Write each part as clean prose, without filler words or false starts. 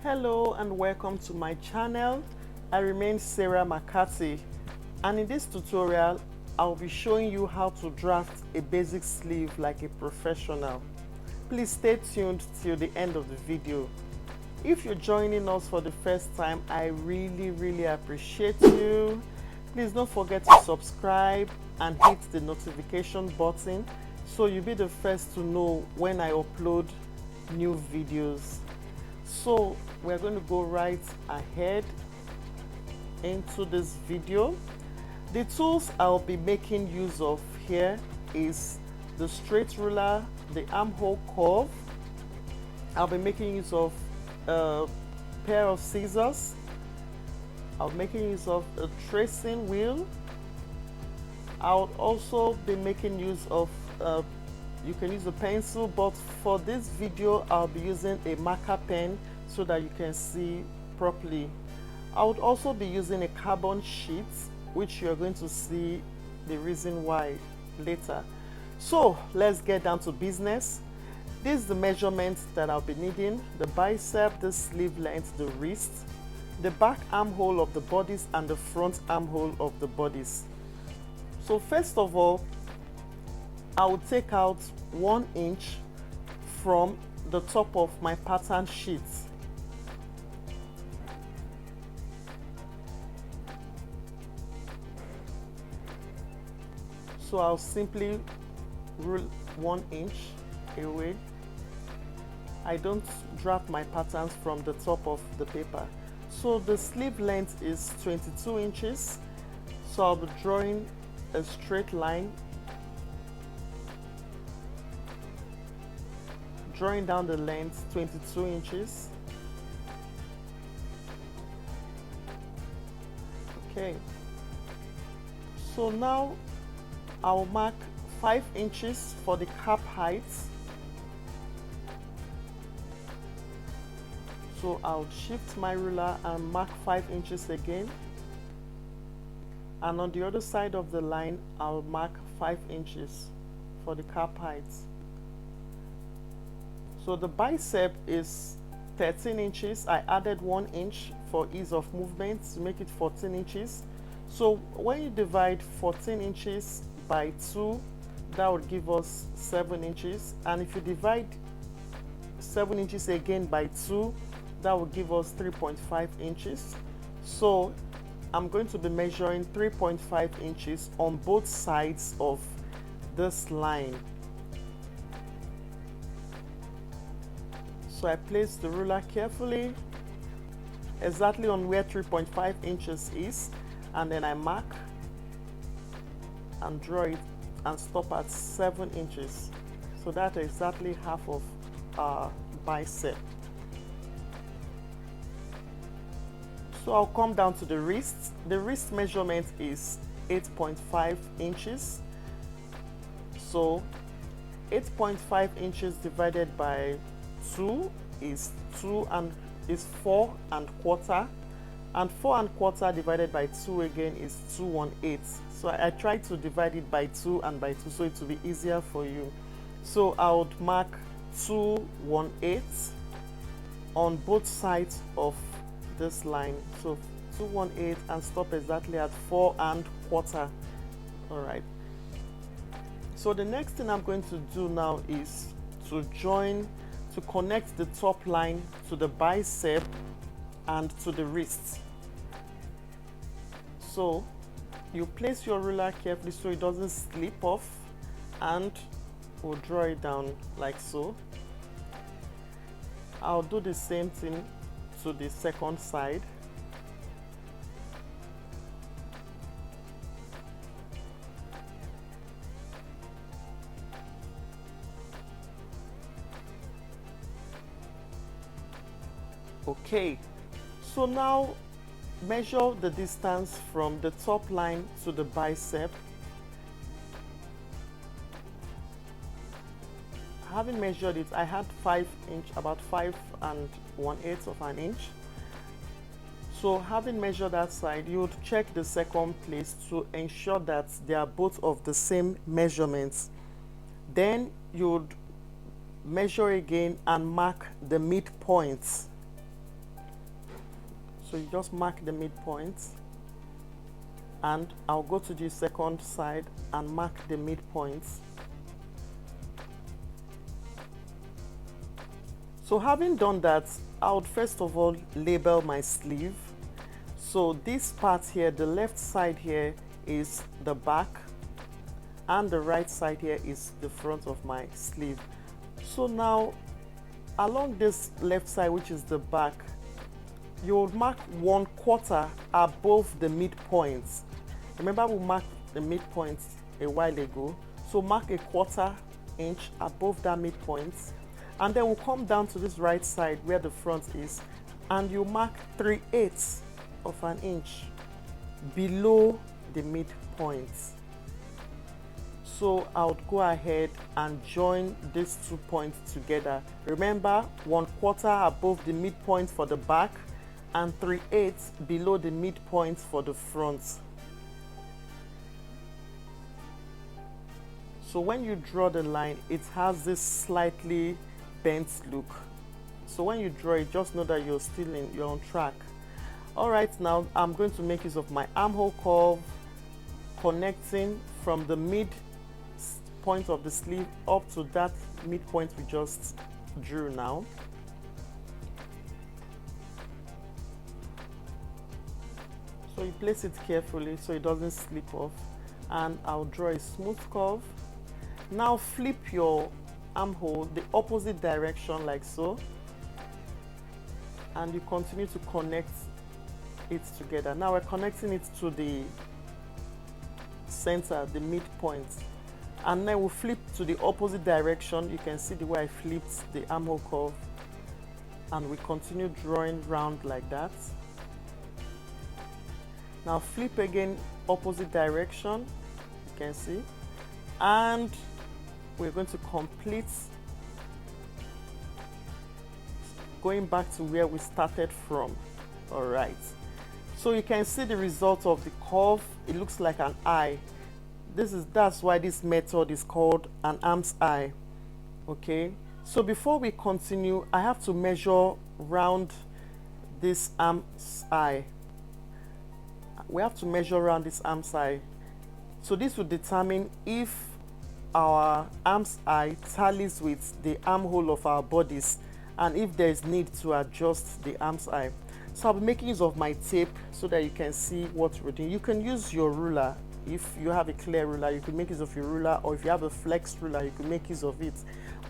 Hello and welcome to my channel. I remain Sarah McCarthy, and in this tutorial I'll be showing you how to draft a basic sleeve like a professional. Please stay tuned till the end of the video. If you're joining us for the first time, I really appreciate you. Please don't forget to subscribe and hit the notification button so you'll be the first to know when I upload new videos. So we're going to go right ahead into this video. The tools I'll be making use of here is the straight ruler, the armhole curve. I'll be making use of a pair of scissors. I'll be making use of a tracing wheel. I'll also be making use of you can use a pencil, but for this video I'll be using a marker pen so that you can see properly. I would also be using a carbon sheet, which you're going to see the reason why later. So let's get down to business. This is the measurements that I'll be needing: the bicep, the sleeve length, the wrist, the back armhole of the bodice, and the front armhole of the bodice. So first of all, I will take out 1 inch from the top of my pattern sheet. So I'll simply rule 1 inch away. I don't draft my patterns from the top of the paper. So the sleeve length is 22 inches. So I'll be drawing a straight line, drawing down the length 22 inches. Okay, so now I'll mark 5 inches for the cap height. So I'll shift my ruler and mark 5 inches again, and on the other side of the line I'll mark 5 inches for the cap height. So the bicep is 13 inches. I added 1 inch for ease of movement to make it 14 inches. So when you divide 14 inches by 2, that would give us 7 inches. And if you divide 7 inches again by 2, that will give us 3.5 inches. So I'm going to be measuring 3.5 inches on both sides of this line. So I place the ruler carefully exactly on where 3.5 inches is, and then I mark and draw it and stop at 7 inches. So that's exactly half of our bicep. So I'll come down to the wrist. The wrist measurement is 8.5 inches. So 8.5 inches divided by 2 is 4 and quarter, and 4 and quarter divided by 2 again is 2/1/8. So I tried to divide it by 2 and by 2 so it will be easier for you. So I would mark 2/1/8 on both sides of this line. So 2/1/8 and stop exactly at 4 and quarter. All right. So the next thing I'm going to do now is to connect the top line to the bicep and to the wrist. So you place your ruler carefully so it doesn't slip off, and we'll draw it down like so. I'll do the same thing to the second side. Okay, so now measure the distance from the top line to the bicep. Having measured it, I had 5 inch, about 5 1/8 of an inch. So having measured that side, you would check the second place to ensure that they are both of the same measurements. Then you would measure again and mark the midpoint. So you just mark the midpoint, and I'll go to the second side and mark the midpoint. So having done that, I would first of all label my sleeve. So this part here, the left side here is the back, and the right side here is the front of my sleeve. So now along this left side, which is the back, you will mark 1/4 above the midpoint. Remember, we marked the midpoint a while ago, so mark 1/4 inch above that midpoint, and then we'll come down to this right side where the front is, and you mark 3/8 of an inch below the midpoint. So I would go ahead and join these 2 points together. Remember, 1/4 above the midpoint for the back and 3/8 below the midpoint for the front. So when you draw the line, it has this slightly bent look. So when you draw it, just know that you're on track. All right, now I'm going to make use of my armhole curve, connecting from the mid point of the sleeve up to that midpoint we just drew now. So you place it carefully so it doesn't slip off, and I'll draw a smooth curve. Now flip your armhole the opposite direction like so, and you continue to connect it together. Now we're connecting it to the center, the midpoint, and then we'll flip to the opposite direction. You can see the way I flipped the armhole curve, and we continue drawing round like that. Now flip again, opposite direction, you can see, and we're going to complete going back to where we started from. All right, so you can see the result of the curve. It looks like an eye. That's why this method is called an arm's eye. Okay, so before we continue, I have to measure round this arm's eye. We have to measure around this arm's eye. So this will determine if our arm's eye tallies with the armhole of our bodies, and if there is need to adjust the arm's eye. So I'll be making use of my tape so that you can see what we're doing. You can use your ruler. If you have a clear ruler, you can make use of your ruler, or if you have a flex ruler, you can make use of it.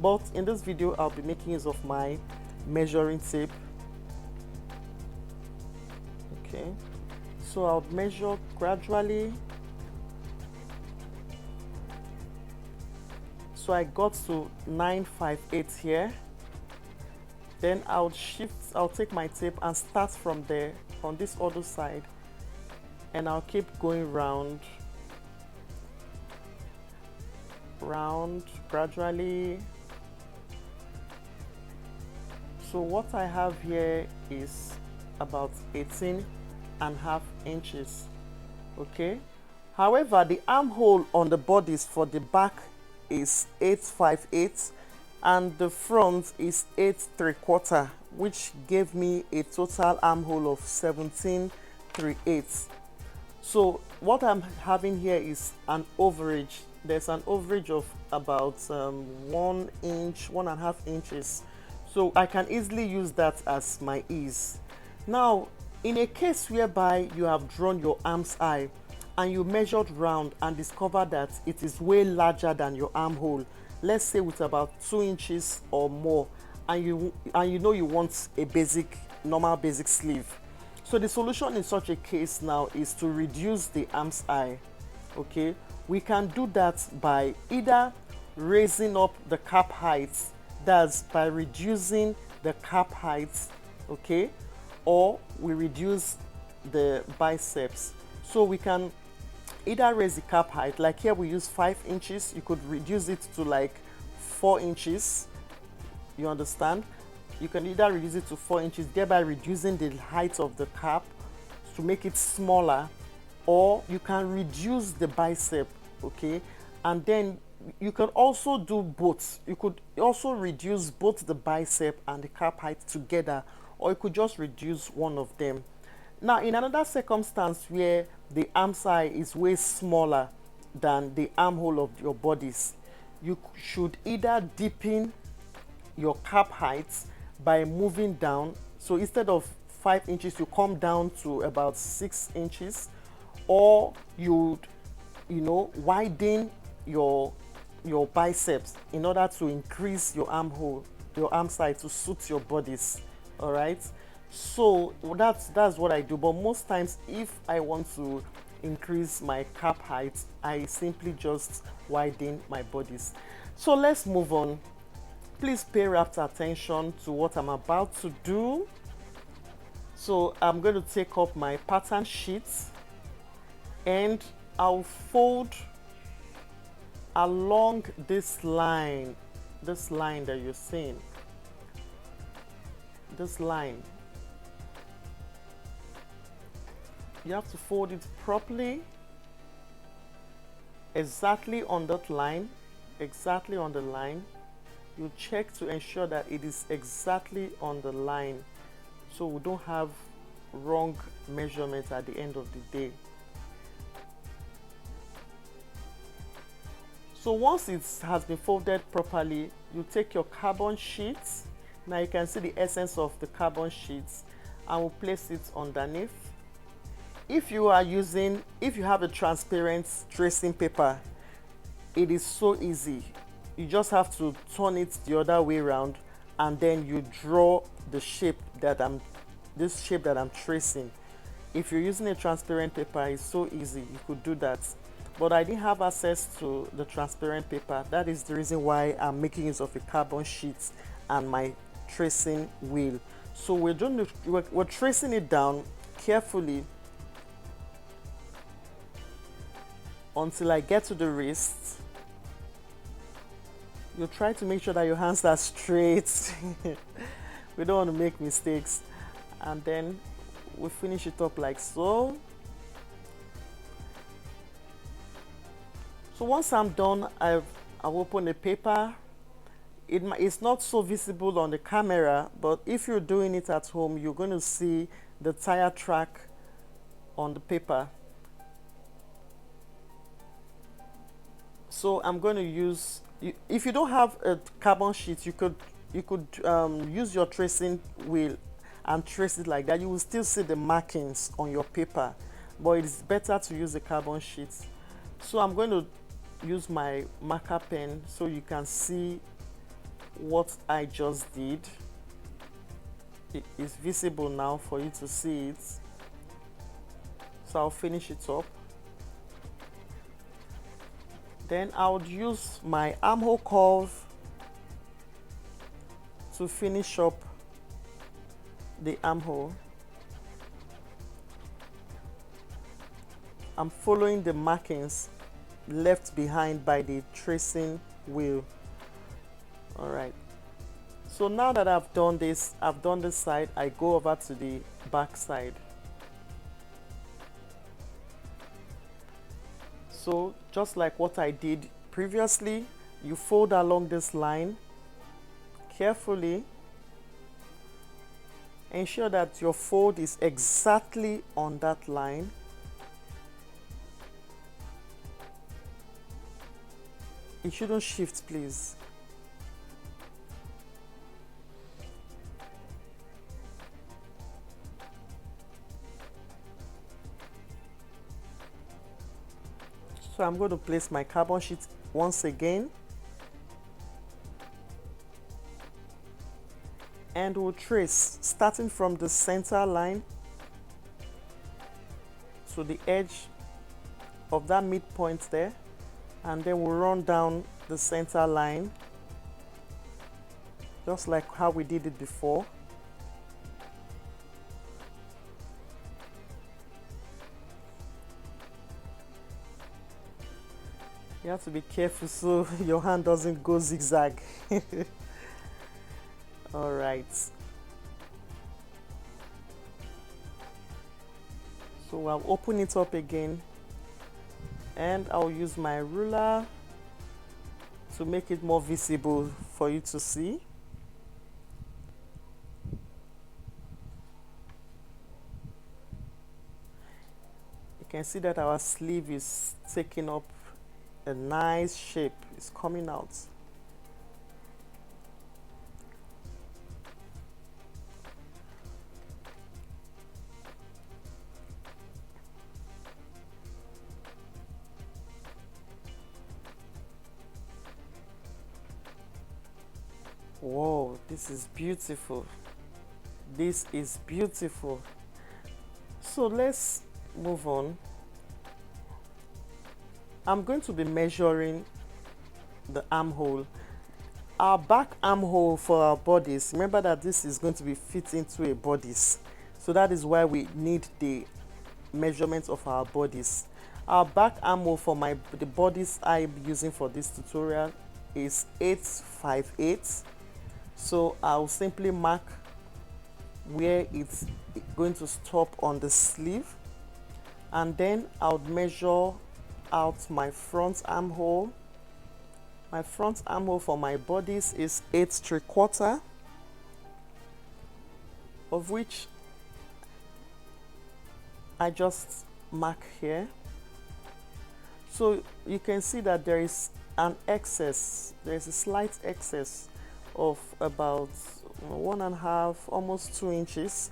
But in this video, I'll be making use of my measuring tape. Okay, so I'll measure gradually. So I got to 958 here. Then I'll take my tape and start from there on this other side, and I'll keep going round gradually. So what I have here is about 18.5 inches. Okay, however, the armhole on the bodies for the back is 858, and the front is 8¾ which gave me a total armhole of 17.38. So what I'm having here is an overage. There's an overage of about 1 inch, 1.5 inches. So I can easily use that as my ease. Now, in a case whereby you have drawn your arm's eye and you measured round and discovered that it is way larger than your armhole, let's say with about 2 inches or more, and you know you want a normal basic sleeve. So the solution in such a case now is to reduce the arm's eye. Okay, we can do that by either raising up the cap height, that's by reducing the cap height, okay, or we reduce the biceps. So we can either raise the cap height, like here we use 5 inches, you could reduce it to like 4 inches. You understand? You can either reduce it to 4 inches, thereby reducing the height of the cap to make it smaller, or you can reduce the bicep, okay? And then you can also do both. You could also reduce both the bicep and the cap height together, or you could just reduce one of them. Now, in another circumstance where the arm side is way smaller than the armhole of your bodies, you should either deepen your cap height by moving down. So instead of 5 inches, you come down to about 6 inches, or widen your biceps in order to increase your armhole, your arm side to suit your bodies. All right. So that's what I do. But most times, if I want to increase my cap height, I simply just widen my bodies. So let's move on. Please pay rapt attention to what I'm about to do. So I'm going to take up my pattern sheet and I'll fold along this line that you're seeing. This line. You have to fold it properly, exactly on that line, exactly on the line. You check to ensure that it is exactly on the line, so we don't have wrong measurements at the end of the day. So once it has been folded properly, you take your carbon sheets. Now you can see the essence of the carbon sheets. I will place it underneath. If you have a transparent tracing paper, it is so easy. You just have to turn it the other way around, and then you draw the shape that I'm tracing. If you're using a transparent paper, it's so easy. You could do that. But I didn't have access to the transparent paper. That is the reason why I'm making use of a carbon sheet and my tracing wheel. So we're tracing it down carefully until I get to the wrist. You try to make sure that your hands are straight. We don't want to make mistakes. And then we finish it up like so. So once I'm done, I've opened the paper. It's not so visible on the camera, but if you're doing it at home, you're going to see the tire track on the paper. So I'm going to use, if you don't have a carbon sheet, you could use your tracing wheel and trace it like that. You will still see the markings on your paper, but it's better to use a carbon sheet. So I'm going to use my marker pen so you can see what I just did. It is visible now for you to see it. So I'll finish it up. Then I would use my armhole curve to finish up the armhole. I'm following the markings left behind by the tracing wheel. All right. So now that I've done this side, I go over to the back side. So just like what I did previously, you fold along this line carefully. Ensure that your fold is exactly on that line. It shouldn't shift, please. So I'm going to place my carbon sheet once again. And we'll trace starting from the center line to the edge of that midpoint there. And then we'll run down the center line, just like how we did it before. You have to be careful so your hand doesn't go zigzag. All right. So I'll open it up again, and I'll use my ruler to make it more visible for you to see. can see that our sleeve is taking up a nice shape. It's coming out. Whoa, this is beautiful. This is beautiful. So let's move on. I'm going to be measuring the armhole. Our back armhole for our bodice, remember that this is going to be fit into a bodice. So that is why we need the measurement of our bodice. Our back armhole for the bodice I'm using for this tutorial is 858. So I'll simply mark where it's going to stop on the sleeve, and then I'll measure out my front armhole. My front armhole for my bodice is 8 3/4, of which I just mark here. So you can see that there is an excess, there is a slight excess of about 1.5, almost 2 inches.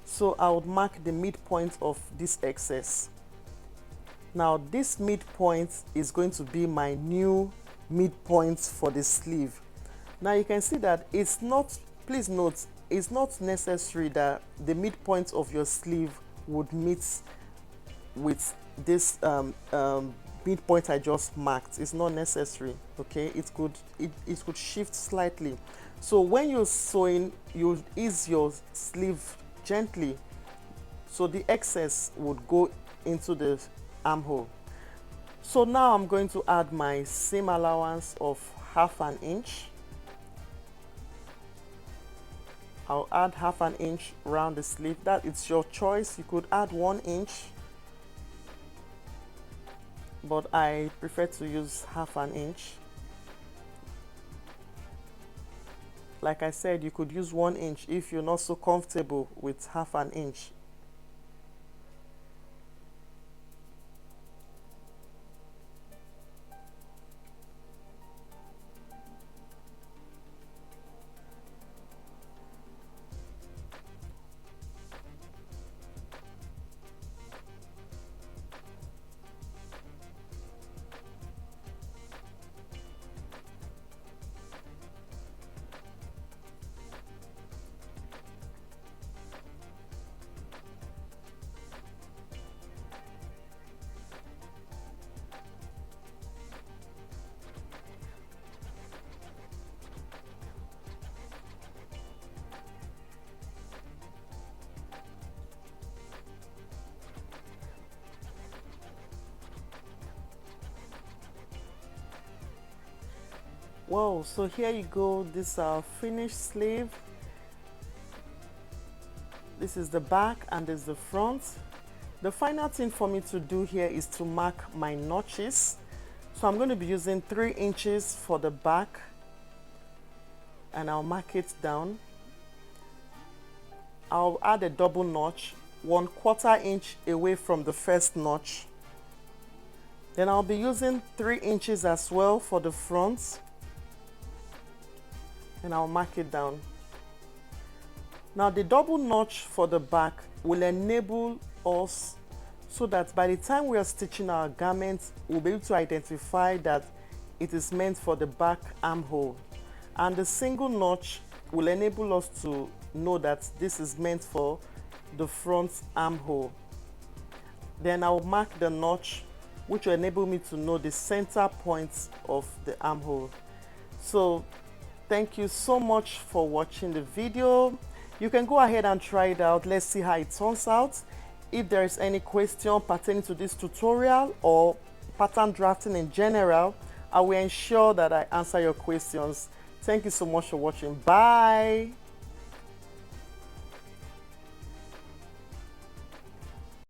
So I would mark the midpoint of this excess. Now this midpoint is going to be my new midpoint for the sleeve. Now you can see that it's not, please note, it's not necessary that the midpoint of your sleeve would meet with this midpoint I just marked. It's not necessary, okay? It could shift slightly. So when you're sewing, you ease your sleeve gently, so the excess would go into the armhole. So now I'm going to add my seam allowance of 1/2 inch. I'll add 1/2 inch around the sleeve. That it's your choice. You could add 1 inch, but I prefer to use 1/2 inch. Like I said, you could use 1 inch if you're not so comfortable with 1/2 inch. Whoa, so here you go. This is our finished sleeve. This is the back and this is the front. The final thing for me to do here is to mark my notches. So I'm going to be using 3 inches for the back, and I'll mark it down. I'll add a double notch 1/4 inch away from the first notch. Then I'll be using 3 inches as well for the front, and I'll mark it down. Now the double notch for the back will enable us so that by the time we are stitching our garment, we'll be able to identify that it is meant for the back armhole. And the single notch will enable us to know that this is meant for the front armhole. Then I'll mark the notch, which will enable me to know the center points of the armhole. So thank you so much for watching the video. You can go ahead and try it out. Let's see how it turns out. If there is any question pertaining to this tutorial or pattern drafting in general, I will ensure that I answer your questions. Thank you so much for watching. Bye.